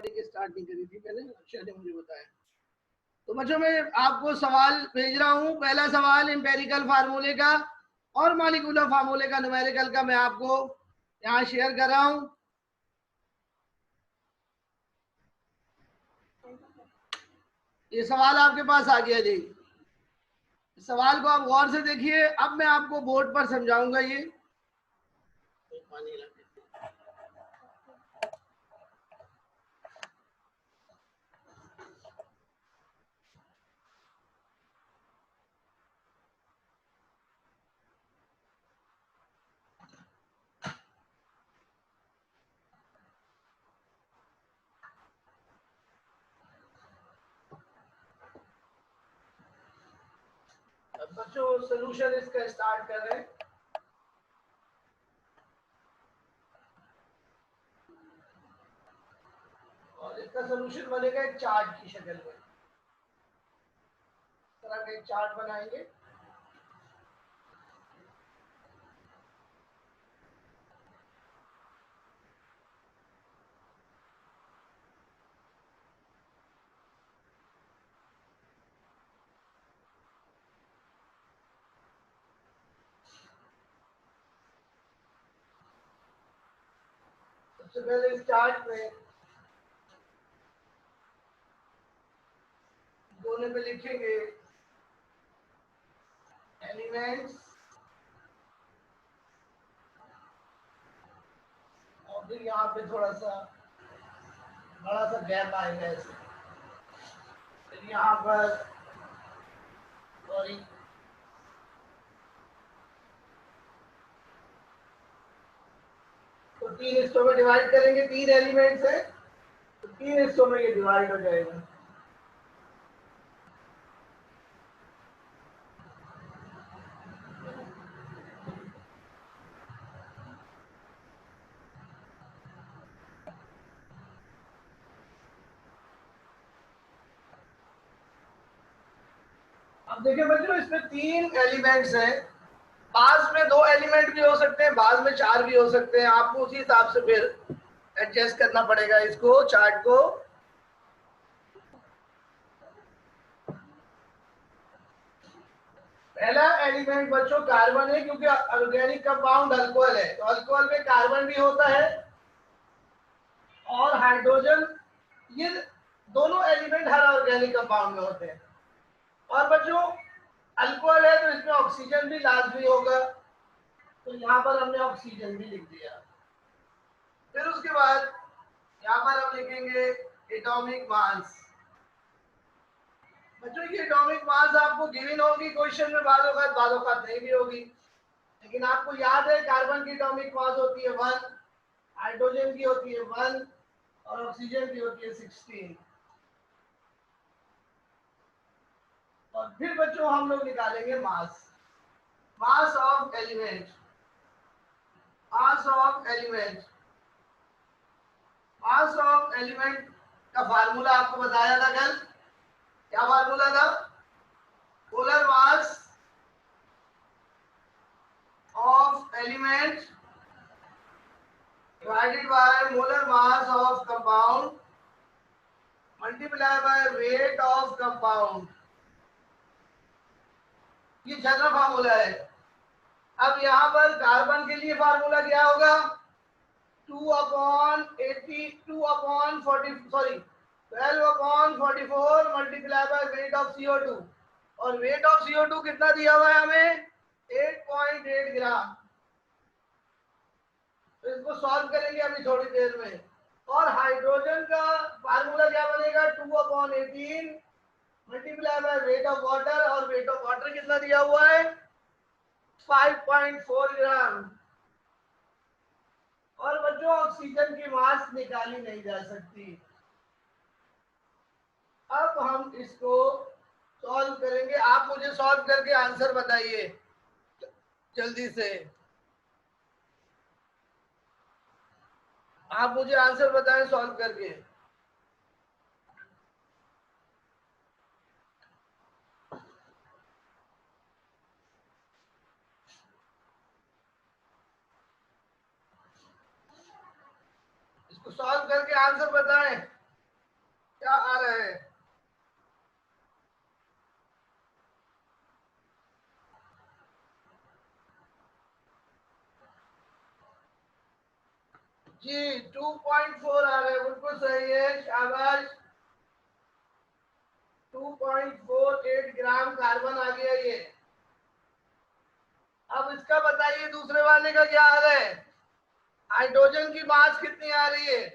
Start नहीं करी थी मैंने, अक्षय ने मुझे बताया। तो बच्चों मैं आपको सवाल भेज रहा हूं। पहला सवाल एम्पेरिकल फार्मूले का और मॉलिक्यूलर फार्मूले का न्यूमेरिकल का मैं आपको यहाँ शेयर कर रहा हूं। ये सवाल आपके पास आ गया जी। सवाल को आप गौर से देखिए। अब मैं आपको बोर्ड पर समझाऊंगा। ये पानी बच्चों सोल्यूशन इसका स्टार्ट कर रहे हैं। और इसका सोल्यूशन बनेगा एक चार्ट की शक्ल में। इस तरह का एक चार्ट बनाएंगे। सबसे पहले इस चार्ट में कोने पे लिखेंगे एलिमेंट्स और फिर यहाँ पे थोड़ा सा बड़ा सा गैप आएगा ऐसे। फिर यहाँ पर सॉरी तो 3 हिस्सों में डिवाइड करेंगे। 3 एलिमेंट्स है तो 3 हिस्सों में ये डिवाइड हो जाएगा। अब देखिए बच्चों इसमें 3 एलिमेंट्स हैं। बाद में 2 एलिमेंट भी हो सकते हैं, बाद में 4 भी हो सकते हैं। आपको उसी हिसाब से फिर एडजस्ट करना पड़ेगा इसको, चार्ट को। पहला एलिमेंट बच्चों कार्बन है, क्योंकि ऑर्गेनिक कंपाउंड अल्कोहल है, तो अल्कोहल में कार्बन भी होता है और हाइड्रोजन। ये दोनों एलिमेंट हर ऑर्गेनिक कंपाउंड में होते हैं। और बच्चों अल्कोहल है तो इसमें ऑक्सीजन भी लाजमी होगा, तो यहाँ पर हमने ऑक्सीजन भी लिख दिया। फिर उसके बाद यहाँ पर हम लिखेंगे एटॉमिक मास। बच्चों ये एटॉमिक मास आपको गिवन होगी क्वेश्चन में, बाद औकात नहीं भी होगी, लेकिन आपको याद है कार्बन की एटॉमिक मास होती है 1, हाइड्रोजन की होती है 1 और ऑक्सीजन की होती है 16। और फिर बच्चों हम लोग निकालेंगे मास of element. Mass of element का फार्मूला आपको बताया था कल। क्या फार्मूला था? Molar mass of element divided by molar mass of compound multiplied by weight of compound। ये जनरल फार्मूला है। अब यहाँ पर कार्बन के लिए फार्मूला क्या होगा? 12/44 multiply by weight of CO2। और वेट ऑफ CO2 कितना दिया हुआ है हमें? 8.8 ग्राम। तो इसको सॉल्व करेंगे अभी थोड़ी देर में। और हाइड्रोजन का फार्मूला क्या बनेगा? 2/18 multiply by weight of water. और वेट ऑफ वाटर कितना दिया हुआ है? 5.4 ग्राम। और बच्चों ऑक्सीजन की मास निकाली नहीं जा सकती। अब हम इसको सॉल्व करेंगे। आप मुझे सॉल्व करके आंसर बताइए जल्दी से। आप मुझे आंसर बताएं सॉल्व करके। इसको सॉल्व करके आंसर बताएं। जी 2.4 आ रहा है, बिल्कुल सही है, शाबाश। 2.48 ग्राम कार्बन आ गया ये। अब इसका बताइए दूसरे वाले का क्या आ रहा है। हाइड्रोजन की मास कितनी आ रही है।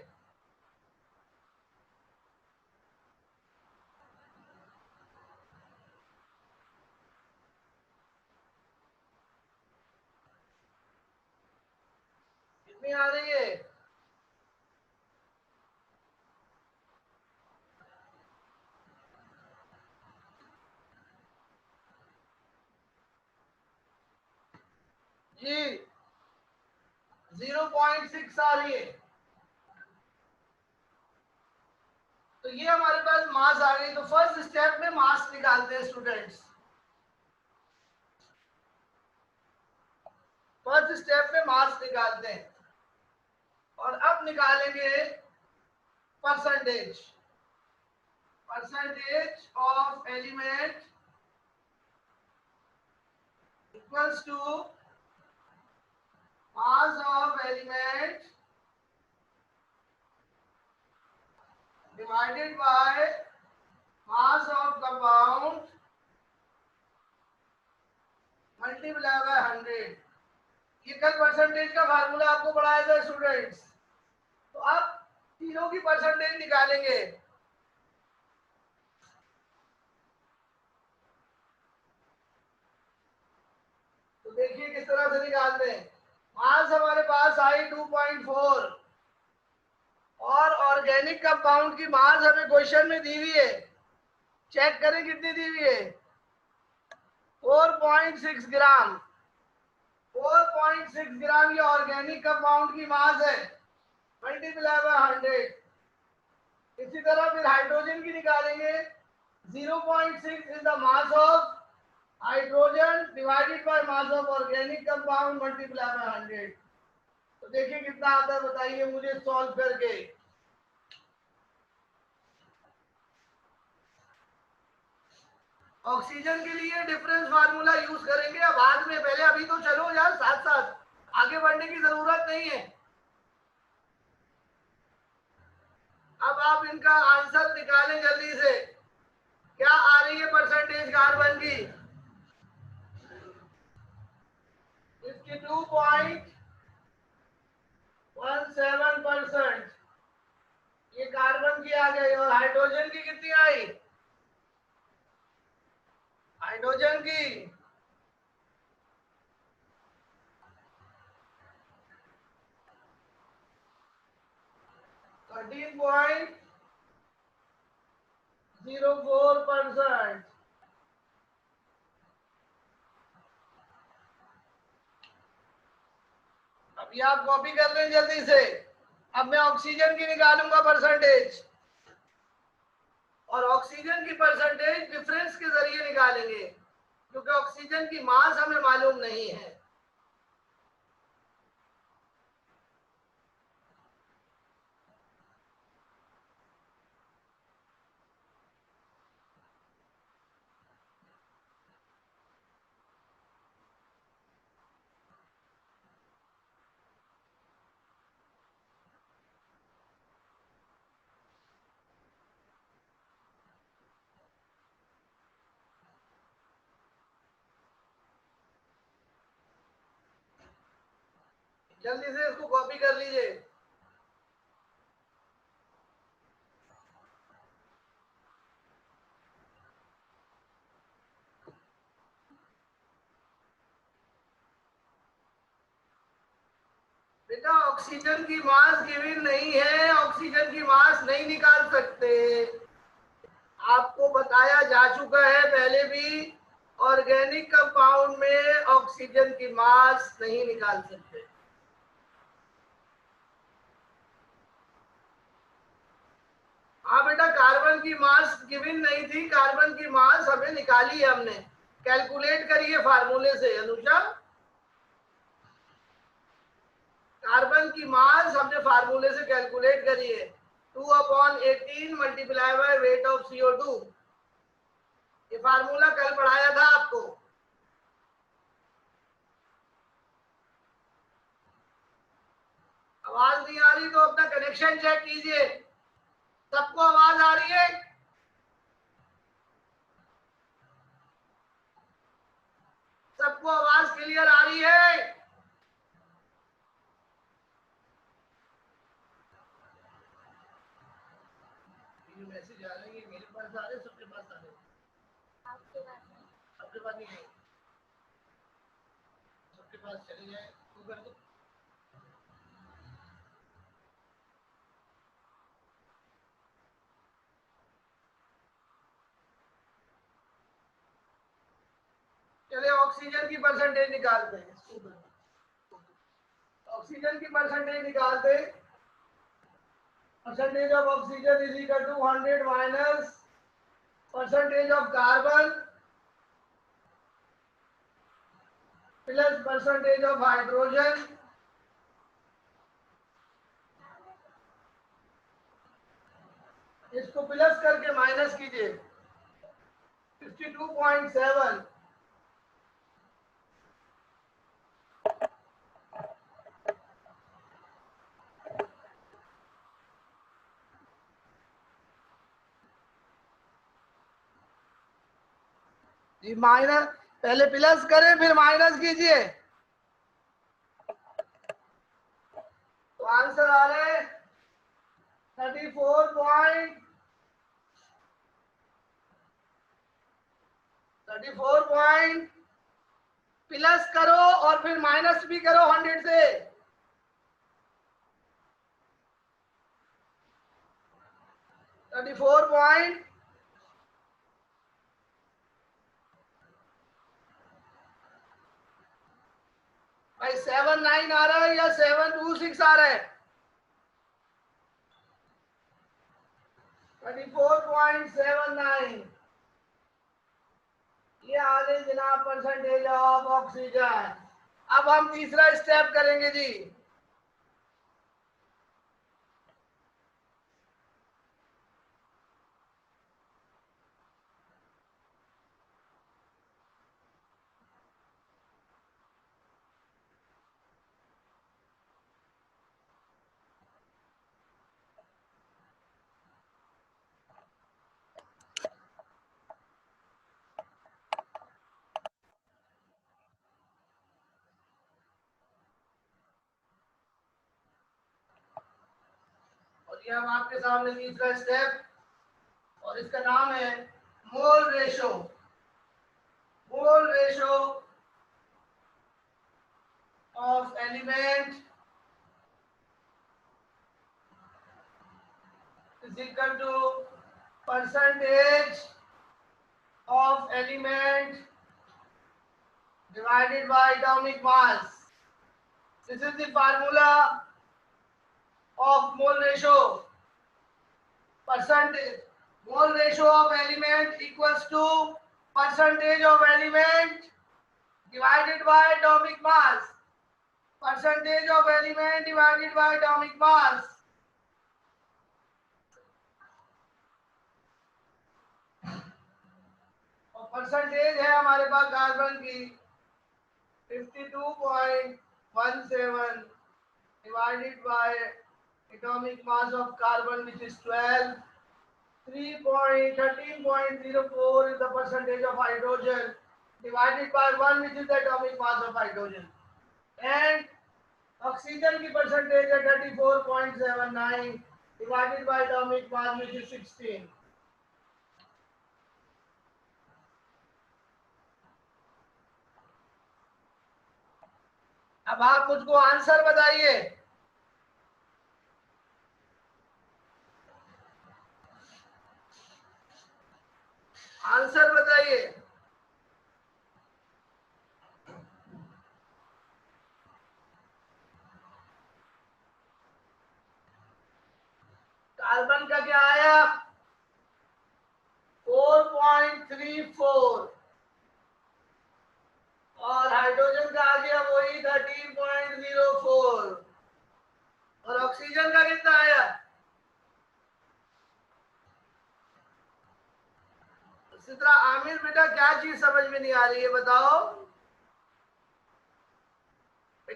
कितनी आ रही है। जी 0.6 आ रही है। तो ये हमारे पास मास आ गई। तो फर्स्ट स्टेप में मास निकालते हैं स्टूडेंट्स। फर्स्ट स्टेप में मास निकालते हैं और अब निकालेंगे percentage. Percentage of element equals to mass of element divided by mass of compound multiplied by 100। ये कल परसेंटेज का फार्मूला आपको पढ़ाया था स्टूडेंट्स। तो अब तीनों की परसेंटेज निकालेंगे। तो देखिए किस तरह से निकालते हैं। मास हमारे पास आई 2.4 और ऑर्गेनिक कंपाउंड की मास हमें क्वेश्चन में दी हुई है। चेक करें कितनी दी हुई है। 4.6 ग्राम। 4.6 ग्राम ये ऑर्गेनिक कंपाउंड की मास है, मल्टीप्लाई बाय 100। इसी तरह फिर हाइड्रोजन की निकालेंगे। 0.6 is the mass of hydrogen divided by mass of organic compound multiply by 100। तो देखिए कितना आता है, बताइए मुझे सॉल्व करके। ऑक्सीजन के लिए डिफरेंस फार्मूला यूज करेंगे अब बाद में, पहले अभी तो चलो यार, साथ साथ आगे बढ़ने की जरूरत नहीं है। अब आप इनका आंसर निकालें जल्दी से। क्या आ रही है परसेंटेज कार्बन की। इसकी 2.17%। ये कार्बन की आ गई। और हाइड्रोजन की कितनी आई। हाइड्रोजन की 13.04%। अब ये आप कॉपी कर लें जल्दी से। अब मैं ऑक्सीजन की निकालूंगा परसेंटेज, और ऑक्सीजन की परसेंटेज डिफरेंस के जरिए निकालेंगे, क्योंकि ऑक्सीजन की मास हमें मालूम नहीं है। जल्दी से इसको कॉपी कर लीजिए। बेटा ऑक्सीजन की मास गिवन नहीं है, ऑक्सीजन की मास नहीं निकाल सकते। आपको बताया जा चुका है पहले भी, ऑर्गेनिक कंपाउंड में ऑक्सीजन की मास नहीं निकाल सकते। हाँ बेटा, कार्बन की मास गिवन नहीं थी, कार्बन की मास हमें निकाली है हमने। कैलकुलेट करिए फार्मूले से अनुजा। कार्बन की मास हमने फार्मूले से कैलकुलेट करी है। 2/18 multiply by weight of CO2। ये फार्मूला कल पढ़ाया था आपको। आवाज नहीं आ रही तो अपना कनेक्शन चेक कीजिए। सबको आवाज आ रही है? सबको आवाज क्लियर आ रही है? मैसेज आ रहे हैं, मेरे पास आ रहे, सबके पास आ रहे? आपके पास नहीं, सबके पास नहीं है, सबके पास चले जाए तो कर दो। चलिए ऑक्सीजन की परसेंटेज निकालते हैं। ऑक्सीजन की परसेंटेज निकालते हैं। Percentage of oxygen is equal to 100 minus percentage of carbon plus percentage of hydrogen इसको प्लस करके माइनस कीजिए 52.7 जी। माइनस पहले प्लस करें फिर माइनस कीजिए तो आंसर आ रहा है 34 पॉइंट प्लस करो और फिर माइनस भी करो 100 से 34 पॉइंट भाई 79 आ रहा है या 726 आ रहा है? 34.79 ये आ गई जनाब परसेंटेज ऑफ ऑक्सीजन। अब हम तीसरा स्टेप करेंगे जी। और ये हम आपके सामने तीसरा स्टेप और इसका नाम है mole ratio. Mole ratio of element is equal to percentage of element divided by atomic mass. This is the formula of mole ratio. Percentage mole ratio of element equals to percentage of element divided by atomic mass. Percentage of element divided by atomic mass. और percentage है हमारे पास carbon की 52.17 divided by atomic mass of carbon which is 12. 13.04 is the percentage of hydrogen divided by 1 which is the atomic mass of hydrogen. And oxygen की percentage है 34.79 divided by atomic mass which is 16. अब आप मुझको answer बताइए। Answer बताइए। Carbon का क्या आया? 4.34 और हाइड्रोजन का आ गया वही 13.04 और ऑक्सीजन का कितना आया? इसी तरह आमिर बेटा क्या चीज समझ में नहीं आ रही है बताओ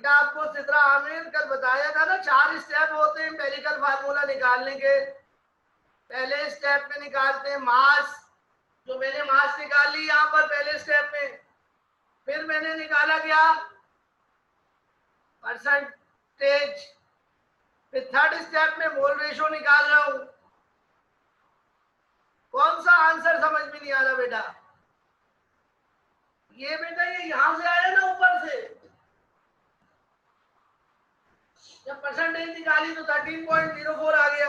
बेटा आपको सिद्रा आमिर कल बताया था ना, 4 स्टेप होते हैं एम्पिरिकल फार्मूला निकालने के। पहले स्टेप में निकालते हैं मास, जो मैंने मास निकाल ली यहाँ पर पहले स्टेप में। फिर मैंने निकाला क्या, परसेंटेज। फिर थर्ड स्टेप में मोल रेशो निकाल रहा हूं। कौन सा आंसर समझ में नहीं आ रहा बेटा? ये बेटा ये यहां से आया ना ऊपर से, जब परसेंटेज निकाली तो 13.04 आ गया।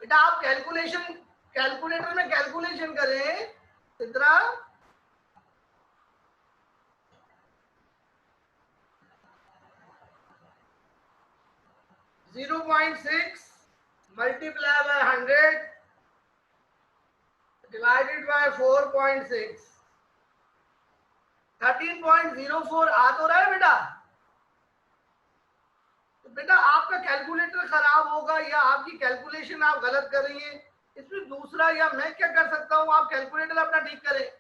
बेटा आप कैलकुलेटर में कैलकुलेशन करें Sidra. 0.6 multiply by 100 divided by 4.6, 13.04 आ तो रहा है बेटा। तो बेटा आपका कैलकुलेटर खराब होगा या आपकी कैलकुलेशन आप गलत कर रही हैं, इसमें दूसरा या मैं क्या कर सकता हूं, आप कैलकुलेटर अपना ठीक करें।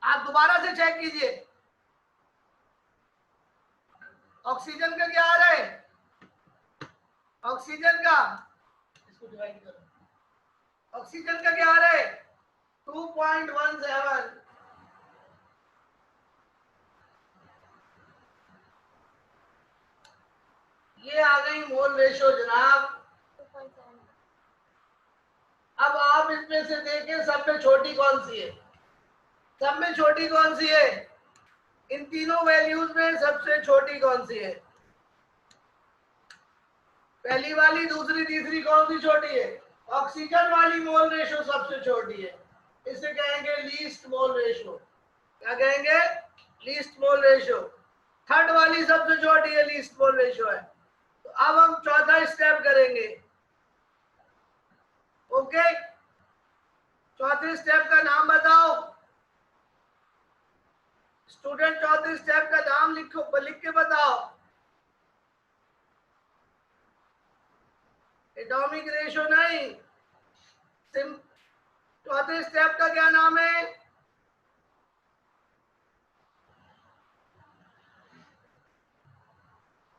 आप दोबारा से चेक कीजिए। ऑक्सीजन का क्या आ रहा है, ऑक्सीजन का, इसको डिवाइड करो। ऑक्सीजन का क्या आ रहा है 2.17। ये आ गई मोल रेशो जनाब। अब आप इसमें से देखें सब में छोटी कौन सी है, सब में छोटी कौन सी है, इन तीनों वैल्यूज में सबसे छोटी कौन सी है, पहली वाली, दूसरी, तीसरी, कौन सी छोटी है? ऑक्सीजन वाली मोल रेशो सबसे छोटी है, इसे कहेंगे लीस्ट मोल रेशो। क्या कहेंगे? Least mole ratio. थर्ड वाली सबसे छोटी है, लीस्ट मोल रेशो है। तो अब हम चौथा स्टेप करेंगे। ओके, चौथे स्टेप का नाम बताओ स्टूडेंट, चौथे स्टेप का नाम लिखो, लिख के बताओ। एटॉमिक रेशो नहीं, चौथे स्टेप का क्या नाम है?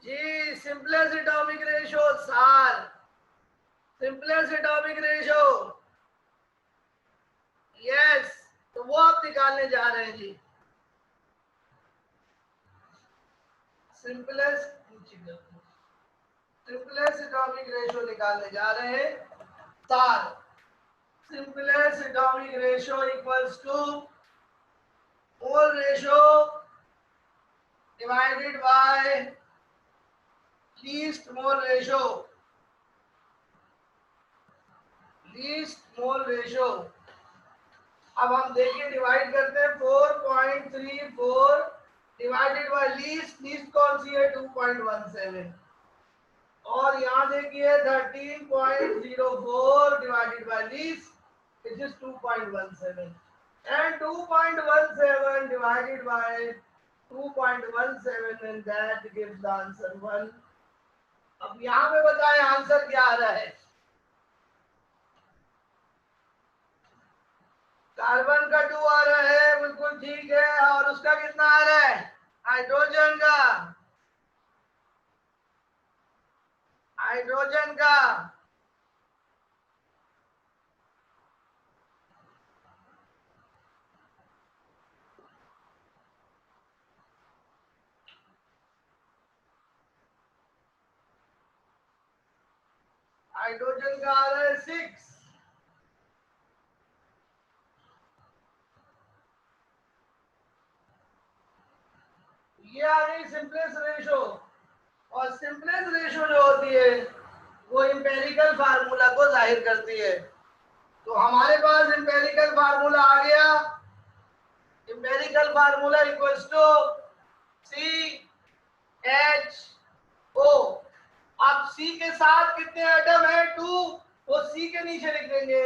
जी, सिंपलेस्ट एटॉमिक रेशो, सार, सिंपलेस्ट एटॉमिक रेशो। यस, तो वो आप निकालने जा रहे हैं जी। सिंपलेस्ट एटॉमिक रेशो निकालने जा रहे हैं, सार। Simplest atomic ratio equals to mole ratio divided by least mole ratio, least mole ratio. अब हम देखें, डिवाइड करते हैं 4.34 डिवाइडेड बाय लीस्ट, लीस्ट कौन सी है 2.17, और यहाँ देखिए 13.04 divided by least which is 2.17 and 2.17 divided by 2.17 and that gives the answer 1। अब यहाँ पे बताएं आंसर क्या आ रहा है। कार्बन का 2 आ रहा है, बिल्कुल ठीक है, और उसका कितना आ रहा है हाइड्रोजन का, हाइड्रोजन का हाइड्रोजन का आ रहा है 6। ये आ गई सिंपलेस्ट रेशो, और सिंपलेस्ट रेशो जो होती है वो एम्पिरिकल फार्मूला को जाहिर करती है। तो हमारे पास एम्पिरिकल फार्मूला आ गया, empirical formula equals to CHO। अब C के साथ कितने एटम है 2, वो C के नीचे लिख देंगे।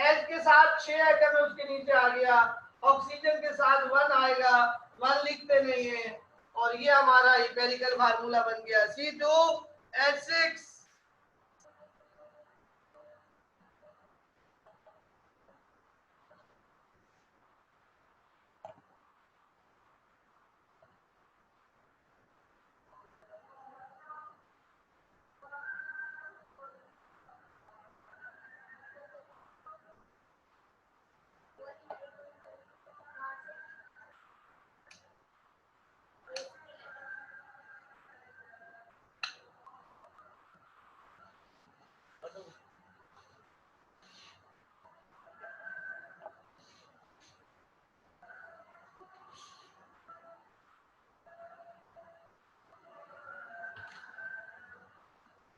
H के साथ 6 एटम है, उसके नीचे आ गया। ऑक्सीजन के साथ 1 आएगा, 1 लिखते नहीं है, और ये हमारा एम्पिरिकल फार्मूला बन गया C2H6।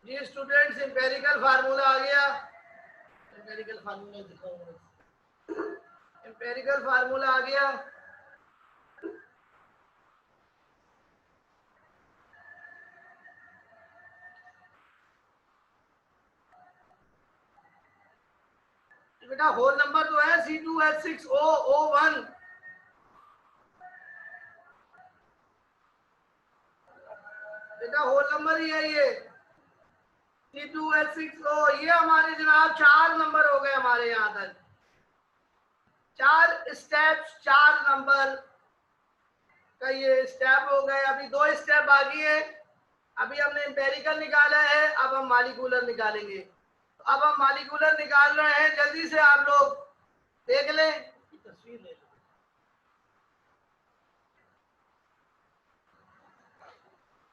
जी स्टूडेंट्स, एम्पेरिकल फार्मूला आ गया। एम्पेरिकल फार्मूला दिखाऊंगा। एम्पेरिकल फार्मूला आ गया। बेटा होल नंबर तो है C2H6O01। बेटा होल नंबर ही है ये C2H6O। ये हमारे जनाब 4 नंबर हो गए हमारे यहाँ तक। 4 स्टेप्स, 4 नंबर का ये स्टेप हो गए। अभी 2 स्टेप बाकी है। अभी हमने एम्पेरिकल निकाला है, अब हम मॉलिक्यूलर निकालेंगे। तो अब हम मॉलिक्यूलर निकाल रहे हैं, जल्दी से आप लोग देख लें। तस्वीर ले लो।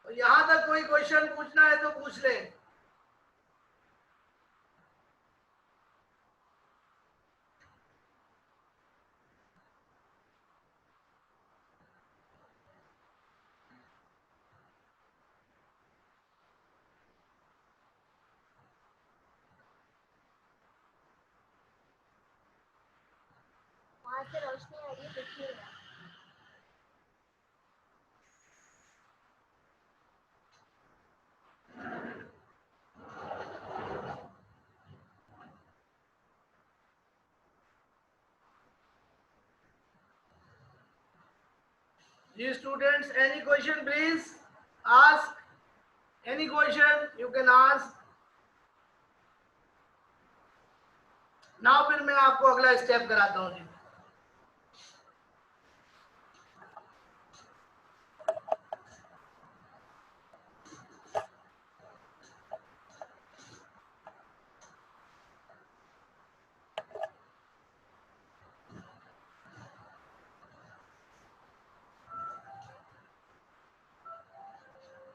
तो यहां तक कोई क्वेश्चन पूछना है तो पूछ लें। वहां से रोशनी आ रही है, देखिएगा। जी students, any question please ask. Any question you can ask now. फिर मैं आपको अगला स्टेप कराता हूँ जी।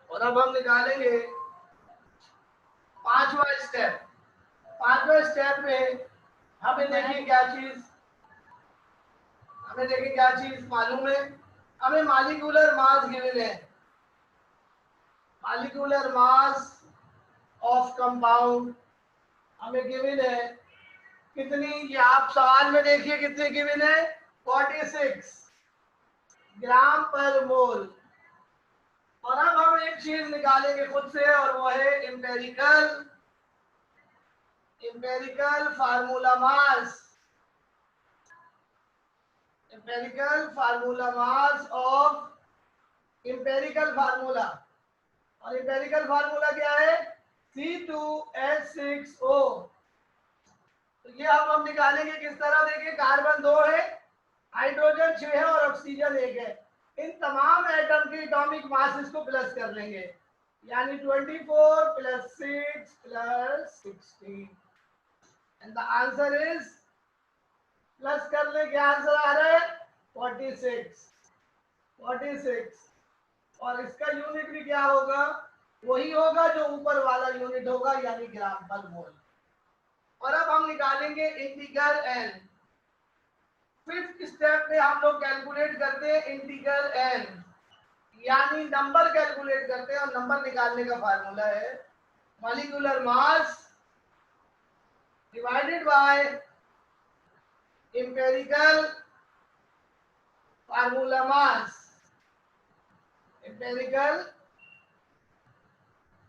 और अब हम निकालेंगे 5वां स्टेप। 5वें स्टेप में हमें देखिए क्या चीज, हमें देखिए क्या चीज मालूम है। हमें मॉलिक्यूलर मास गिवन है। मॉलिक्यूलर मास ऑफ कंपाउंड हमें गिवन है। कितनी, ये आप सवाल में देखिए कितनी गिवन है, 46 ग्राम पर मोल। और अब हम एक चीज निकालेंगे खुद से, और वो है empirical formula mass. Empirical formula mass of empirical formula. और एम्पेरिकल फार्मूला क्या है, C2H6O। तो ये अब हम निकालेंगे किस तरह, देखिए कार्बन 2 है, हाइड्रोजन 6 है और ऑक्सीजन 1 है। इन तमाम एटम की एटॉमिक मास को प्लस कर लेंगे, यानी 24 + 6 + 16 and the answer is, plus करने के आंसर आ रहा है 46। और इसका यूनिट भी क्या होगा, वही होगा जो ऊपर वाला यूनिट होगा, यानी ग्राम पर मोल। और अब हम निकालेंगे इंटीग्रल एन। 5th स्टेप में हम लोग कैलकुलेट करते हैं इंटीग्रल एन, यानी नंबर कैलकुलेट करते हैं। और नंबर निकालने का फार्मूला है molecular mass divided by empirical formula mass. Empirical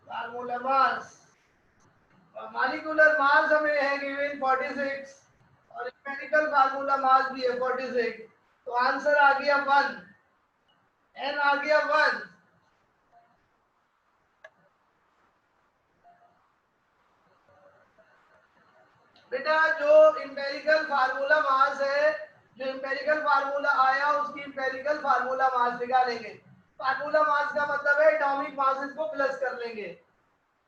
formula mass, molecular mass हमें है गिवन 46 और एम्पेरिकल फार्मूला मास भी है 46। तो आंसर आ गया 1, एन आ गया 1। बेटा जो एम्पेरिकल फार्मूला मास है, जो एम्पेरिकल फार्मूला आया उसकी एम्पेरिकल फार्मूला मास निकालेंगे। फार्मूला मास का मतलब है एटॉमिक मासेस को प्लस कर लेंगे।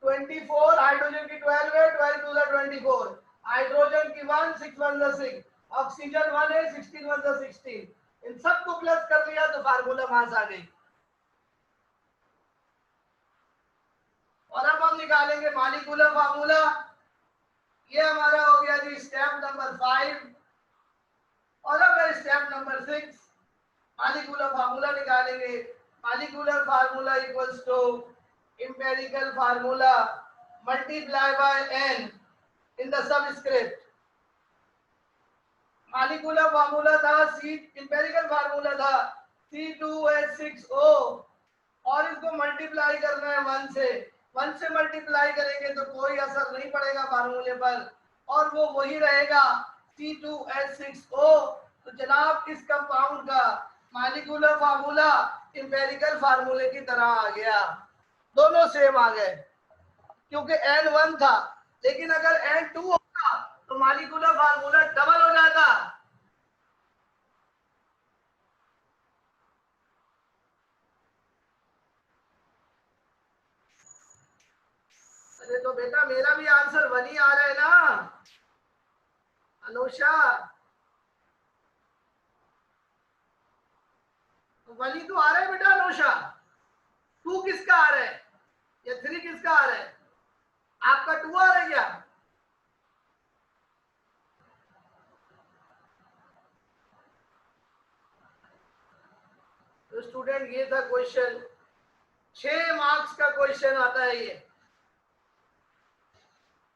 24 हाइड्रोजन की 12 है, 12 2 24, हाइड्रोजन की 1 6 1 6, ऑक्सीजन 1 है, 16 1 16। इन सबको प्लस कर लिया तो फार्मूला मास आ गई। और अब हम निकालेंगे मॉलिक्यूलर फार्मूला। ये हमारा हो गया जी स्टेप नंबर 5। और अब स्टेप नंबर 6, मॉलिक्यूलर फार्मूला निकालेंगे। Molecular formula equals to empirical formula multiply by n in the subscript. Molecular formula था सी, इंपेरिकल फार्मूला था C2H6O और इसको मल्टीप्लाई करना है 1 से। 1 से मल्टीप्लाई करेंगे तो कोई असर नहीं पड़ेगा फार्मूले पर और वो वही रहेगा C2H6O। तो जनाब इस कंपाउंड का मालिकुलर फार्मूला इंपेरिकल फार्मूले की तरह आ गया, दोनों सेम आ गए क्योंकि N1 था। लेकिन अगर N2 होता तो मालिकुलर फार्मूला डबल हो जाता। अरे तो बेटा मेरा भी आंसर वही आ रहा है ना अनुषा, वही तो आ रहा है बेटा अनुषा। 2 किसका आ रहा है या 3 किसका आ रहा है? आपका 2 आ रहा है क्या? तो स्टूडेंट ये था क्वेश्चन, 6 मार्क्स का क्वेश्चन आता है ये।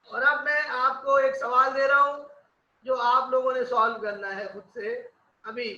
और अब मैं आपको एक सवाल दे रहा हूं जो आप लोगों ने सॉल्व करना है खुद से अभी।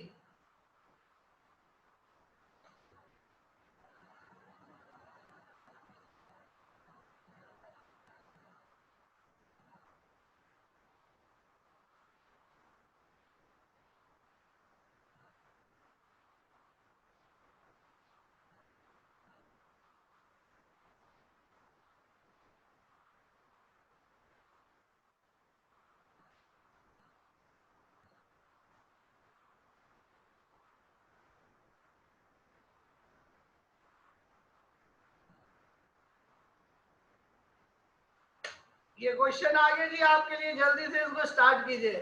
ये क्वेश्चन आगे जी आपके लिए, जल्दी से इसको स्टार्ट कीजिए।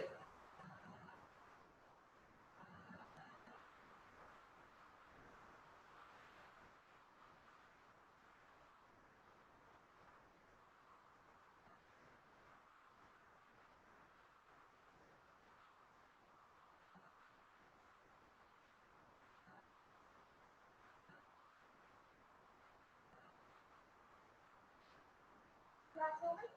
क्लास हो गई?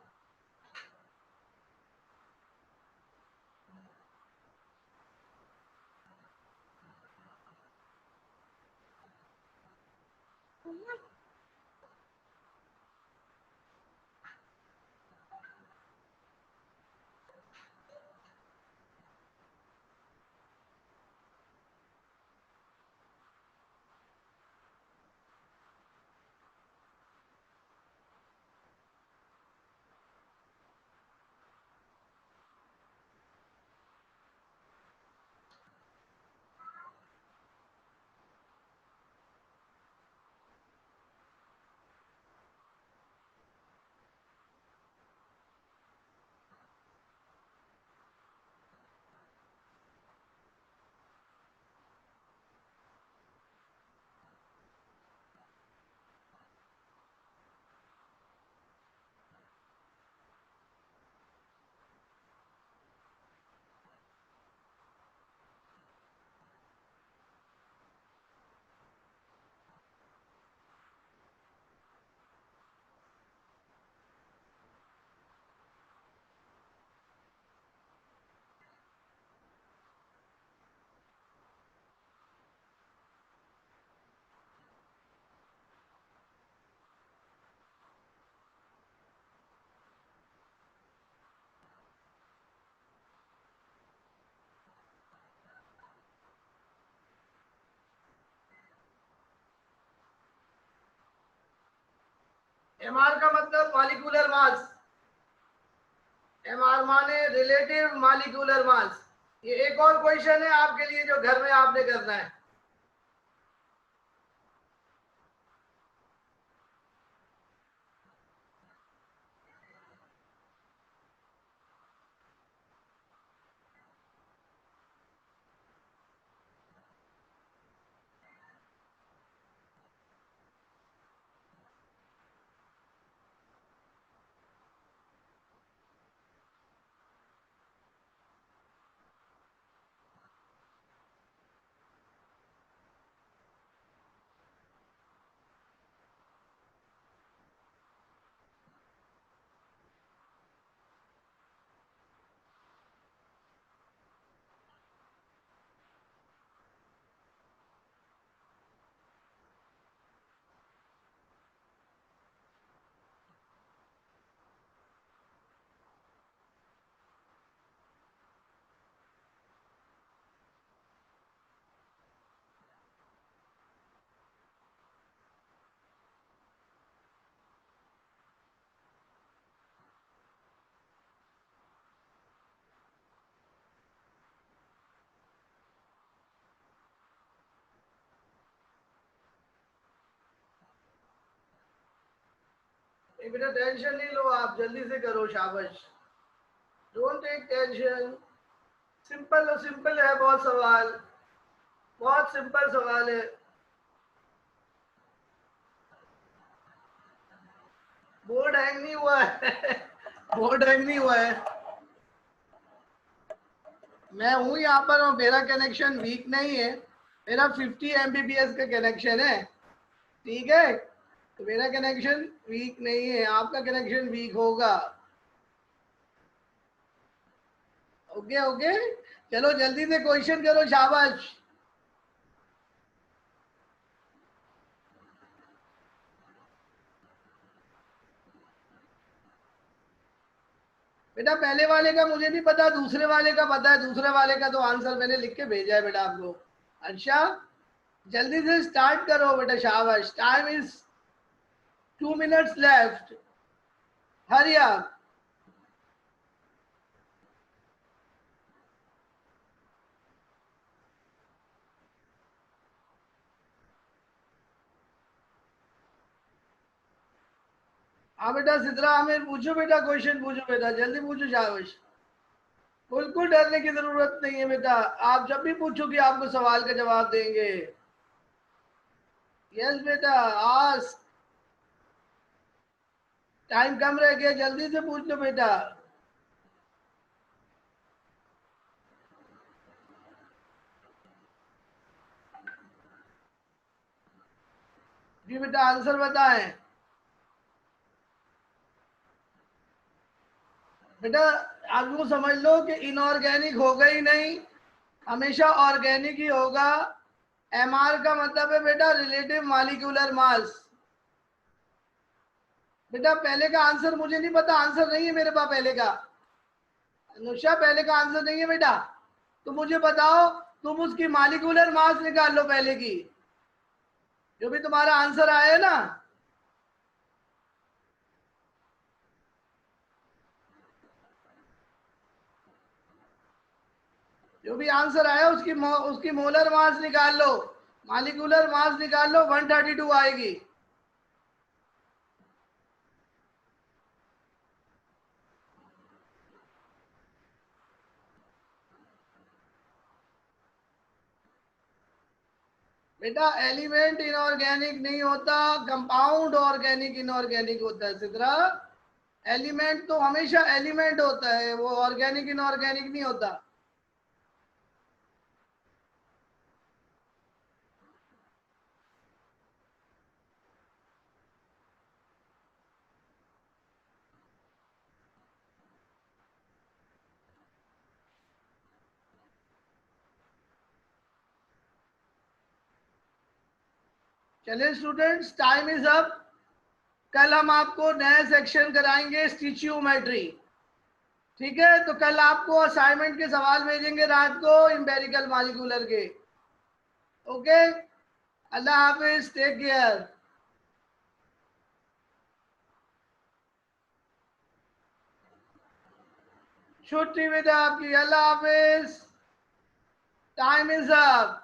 एमआर का मतलब मॉलिक्यूलर मास, एमआर माने रिलेटिव मॉलिक्यूलर मास। ये एक और क्वेश्चन है आपके लिए जो घर में आपने करना है। नहीं बेटा टेंशन नहीं लो आप, जल्दी से करो, शाबाश, डोंट टेक टेंशन। सिंपल है बहुत सवाल, बहुत सिंपल सवाल है। बोर्ड हैंग नहीं हुआ है बोर्ड हैंग नहीं हुआ है। मैं हूं यहाँ पर और मेरा कनेक्शन वीक नहीं है, मेरा 50 Mbps का कनेक्शन है, ठीक है, तो मेरा कनेक्शन वीक नहीं है, आपका कनेक्शन वीक होगा। ओके ओके, चलो जल्दी से क्वेश्चन करो, शाबाश। बेटा पहले वाले का मुझे नहीं पता, दूसरे वाले का पता है, दूसरे वाले का तो आंसर मैंने लिख के भेजा है बेटा आपको। अच्छा जल्दी से स्टार्ट करो बेटा, शाबाश, time is 2 minutes left, hurry up. हाँ बेटा सिद्रा आमिर पूछो बेटा, क्वेश्चन पूछो बेटा, जल्दी पूछो, शाबाश। बिल्कुल डरने की जरूरत नहीं है बेटा, आप जब भी पूछोगे आपको सवाल का जवाब देंगे। यस बेटा, आज टाइम कम रह गया, जल्दी से पूछ लो बेटा। जी बेटा आंसर बताएं। बेटा आपको समझ लो कि इनऑर्गेनिक होगा ही नहीं, हमेशा ऑर्गेनिक ही होगा। एमआर का मतलब है बेटा रिलेटिव मॉलिक्यूलर मास। बेटा पहले का आंसर मुझे नहीं पता, आंसर नहीं है मेरे पास पहले का। अनुषा पहले का आंसर नहीं है बेटा, तो मुझे बताओ, तुम उसकी मॉलिक्यूलर मास निकाल लो पहले की, जो भी तुम्हारा आंसर आया ना। जो भी आंसर आया उसकी मोलर मास निकाल लो, मॉलिक्यूलर मास निकाल लो, 132 आएगी। बेटा एलिमेंट इनऑर्गेनिक नहीं होता, कंपाउंड ऑर्गेनिक इनऑर्गेनिक होता है सिद्रा। एलिमेंट तो हमेशा एलिमेंट होता है, वो ऑर्गेनिक इनऑर्गेनिक नहीं होता। चलिए स्टूडेंट्स, टाइम इज अप। कल हम आपको नया सेक्शन कराएंगे स्टिचियोमेट्री, ठीक है, तो कल आपको असाइनमेंट के सवाल भेजेंगे रात को एम्पिरिकल मॉलिक्यूलर के। ओके, अल्लाह हाफिज, टेक केयर। छुट्टी बेटा आपकी, अल्लाह हाफिज, टाइम इज अप।